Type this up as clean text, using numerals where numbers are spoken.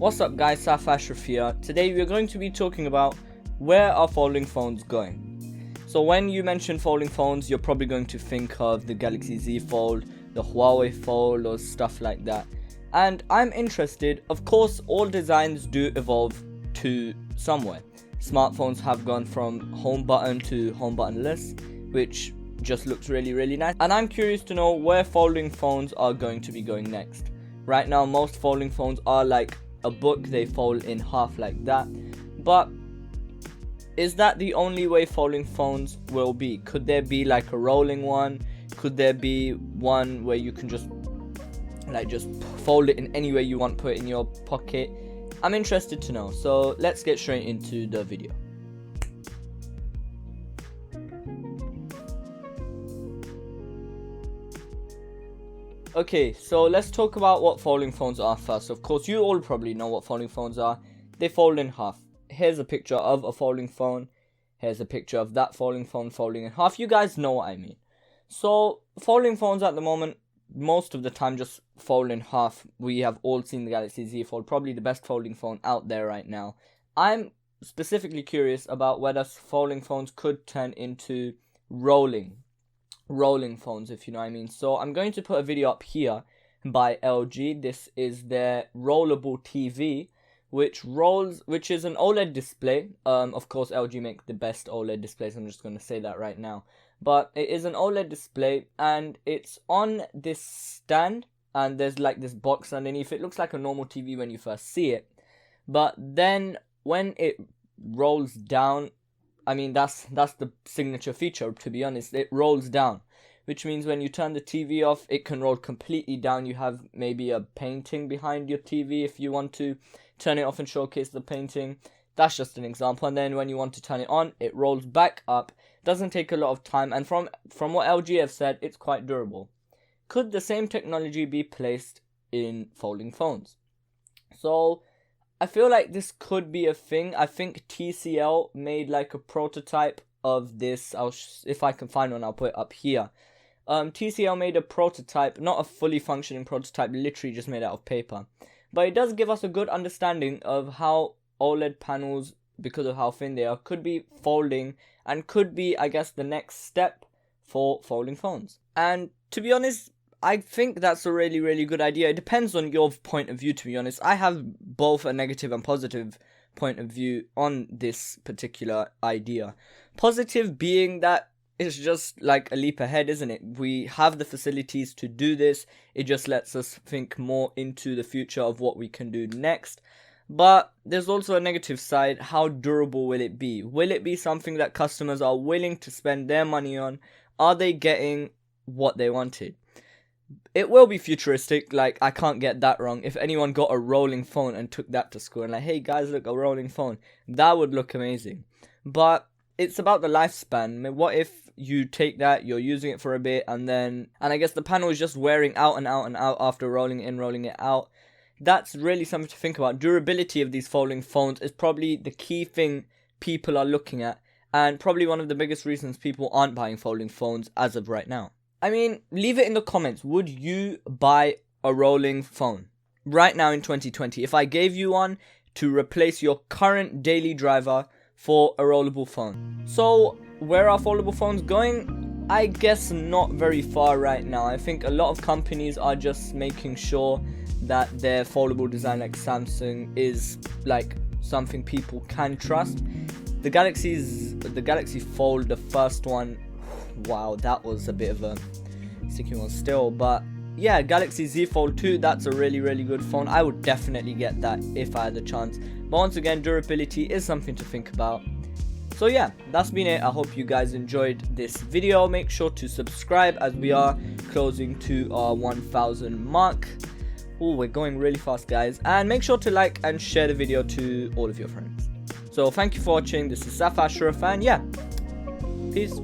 What's up guys, Saf Ashraf here. Today we're going to be talking about where are folding phones going. So when you mention folding phones, you're probably going to think of the Galaxy Z Fold, the Huawei Fold or stuff like that. And I'm interested, of course all designs do evolve to somewhere. Smartphones have gone from home button to home buttonless, which just looks really nice. And I'm curious to know where folding phones are going to be going next. Right now most folding phones are like a book, they fold in half like that. But is that the only way folding phones will be? Could there be like a rolling one? Could there be one where you can just fold it in any way you want, put it in your pocket? I'm interested to know, so let's get straight into the video. Okay, so let's talk about what folding phones are first. Of course, you all probably know what folding phones are. They fold in half. Here's a picture of a folding phone. Here's a picture of that folding phone folding in half. You guys know what I mean. So, folding phones at the moment, most of the time just fold in half. We have all seen the Galaxy Z Fold, probably the best folding phone out there right now. I'm specifically curious about whether folding phones could turn into rolling phones, if you know what I mean. So I'm going to put a video up here by LG. This is their Rollable TV, which is an OLED display. Of course LG make the best OLED displays, I'm just going to say that right now. But it is an OLED display and it's on this stand and there's like this box underneath. It looks like a normal TV when you first see it, but then when it rolls down, I mean, that's the signature feature, to be honest. It rolls down, which means when you turn the TV off, it can roll completely down. You have maybe a painting behind your TV if you want to turn it off and showcase the painting. That's just an example. And then when you want to turn it on, it rolls back up. Doesn't take a lot of time. And from what LG have said, it's quite durable. Could the same technology be placed in folding phones? So I feel like this could be a thing. I think TCL made like a prototype of this. If I can find one, I'll put it up here. TCL made a prototype, not a fully functioning prototype, literally just made out of paper. But it does give us a good understanding of how OLED panels, because of how thin they are, could be folding and could be, I guess, the next step for folding phones. And to be honest, I think that's a really good idea. It depends on your point of view, to be honest. I have both a negative and positive point of view on this particular idea. Positive being that it's just like a leap ahead, isn't it? We have the facilities to do this. It just lets us think more into the future of what we can do next. But there's also a negative side. How durable will it be? Will it be something that customers are willing to spend their money on? Are they getting what they wanted? It will be futuristic, like I can't get that wrong. If anyone got a rolling phone and took that to school and like, hey guys, look, a rolling phone, that would look amazing. But it's about the lifespan. What if you take that, you're using it for a bit, and I guess the panel is just wearing out and out after rolling it in, rolling it out. That's really something to think about. Durability of these folding phones is probably the key thing people are looking at, and probably one of the biggest reasons people aren't buying folding phones as of right now. I mean, leave it in the comments. Would you buy a rolling phone right now in 2020? If I gave you one to replace your current daily driver for a rollable phone. So, where are foldable phones going? I guess not very far right now. I think a lot of companies are just making sure that their foldable design, like Samsung, is like something people can trust. The Galaxy Fold, the first one, wow, that was a bit of a sticky one still. But yeah, Galaxy Z Fold 2, that's a really good phone. I would definitely get that if I had the chance. But once again, durability is something to think about. So yeah, that's been it. I hope you guys enjoyed this video. Make sure to subscribe as we are closing to our 1000 mark. Oh, we're going really fast, guys. And make sure to like and share the video to all of your friends. So thank you for watching. This is Saf Ashraf, and yeah, peace.